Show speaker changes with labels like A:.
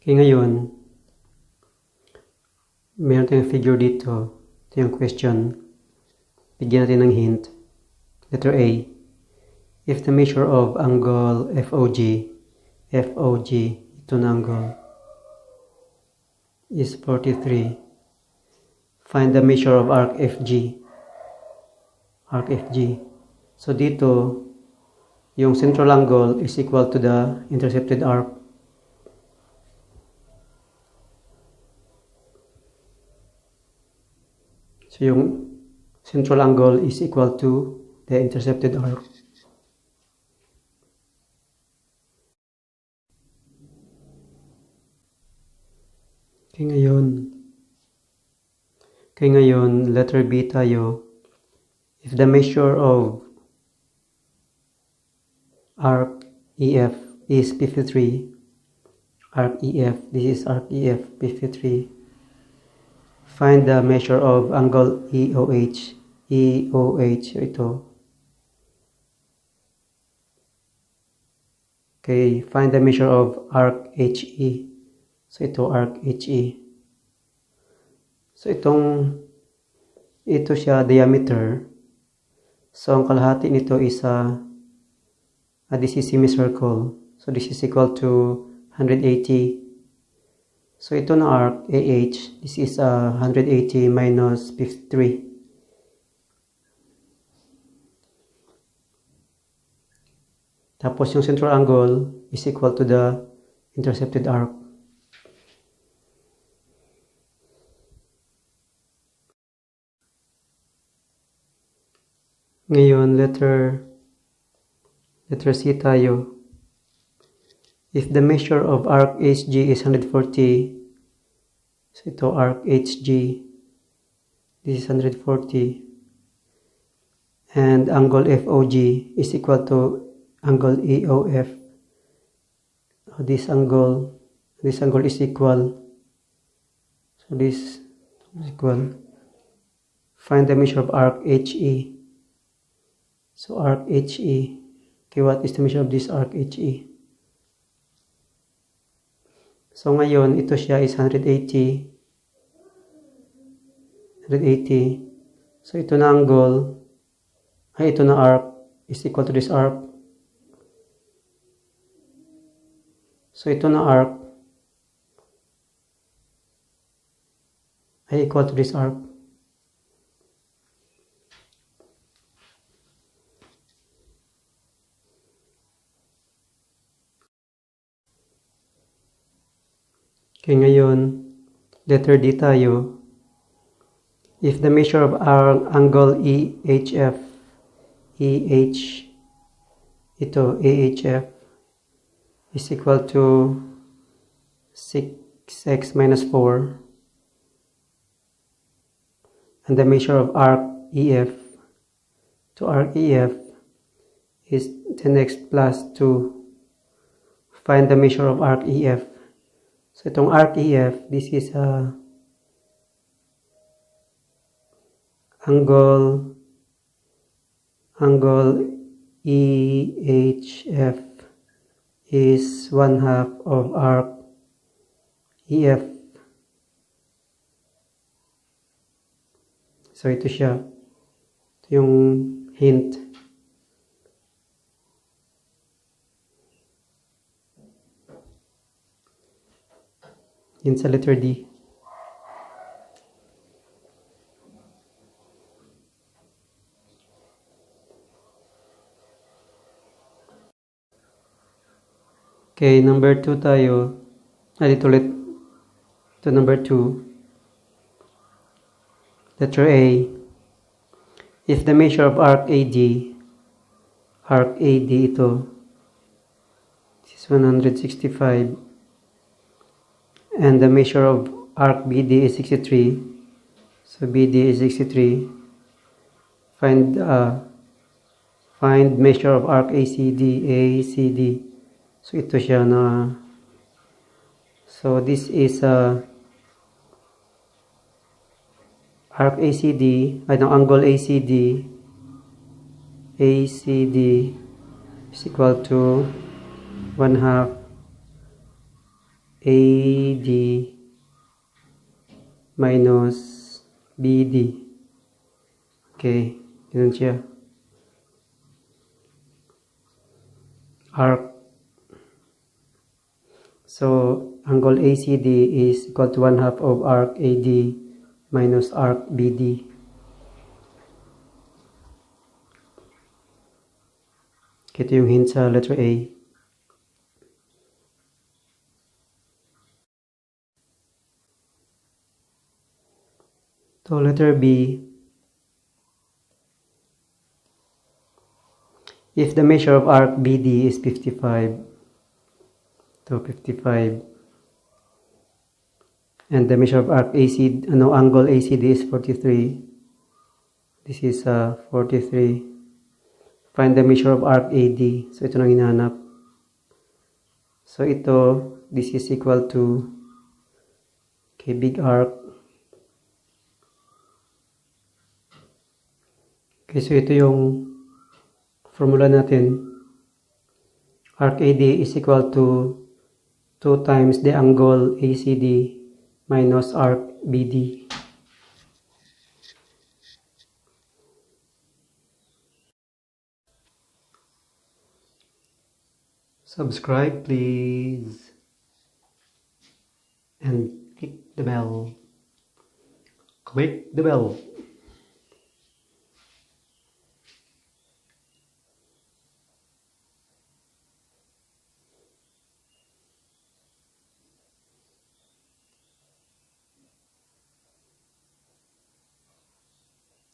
A: Okay, ngayon, meron tayong figure dito. Ito yung question. Bigyan natin ng hint. Letter A. If the measure of angle FOG, ito na angle, is 43, find the measure of arc FG. So dito, yung central angle is equal to the intercepted arc. So yung central angle is equal to the intercepted arc. Okay, ngayon, letter B tayo. If the measure of arc EF is 53, this is arc EF, 53. Find the measure of angle EOH, ito. Okay, find the measure of arc HE. So ito, arc HE. So ito siya diameter. So ang kalahati nito is this is semicircle. So this is equal to 180. So ito na arc AH, this is 180 minus 53. Tapos yung central angle is equal to the intercepted arc. Ngayon, letter C tayo. If the measure of arc HG is 140, so ito arc HG, this is 140, and angle FOG is equal to angle EOF. This angle is equal, so this is equal. Find the measure of arc HE. So arc HE, okay, what is the measure of this arc HE? So ngayon, ito siya is 180. So ito na angle, ito na arc is equal to this arc. So ito na arc ay equal to this arc. Okay, ngayon, letter D tayo. If the measure of our angle AHF is equal to 6x minus 4, and the measure of arc EF is 10x plus 2, find the measure of arc EF. So itong arc EF, this is angle EHF is 1/2 of arc EF. So ito siya. Ito yung hint. Yun sa letter D. Okay, number 2 tayo. Dito ulit. Ito number 2. Letter A. If the measure of arc AD ito, this is 165. And the measure of arc BD is 63. So BD is 63. Find measure of arc ACD. So ito siya na. So this is arc ACD, angle ACD is equal to 1/2 AD minus BD. Okay, ganun siya. Arc. So, angle ACD is equal to 1/2 of arc AD minus arc BD. Ito yung hint sa letter A. So, letter B. If the measure of arc BD is 55, so 55, and the measure of arc ACD, angle ACD is 43, this is 43. Find the measure of arc AD. So, ito nang hinahanap. So, this is equal to, okay, big arc. Okay, so ito yung formula natin. Arc AD is equal to 2 times the angle ACD minus arc BD. Subscribe please and click the bell. Click the bell.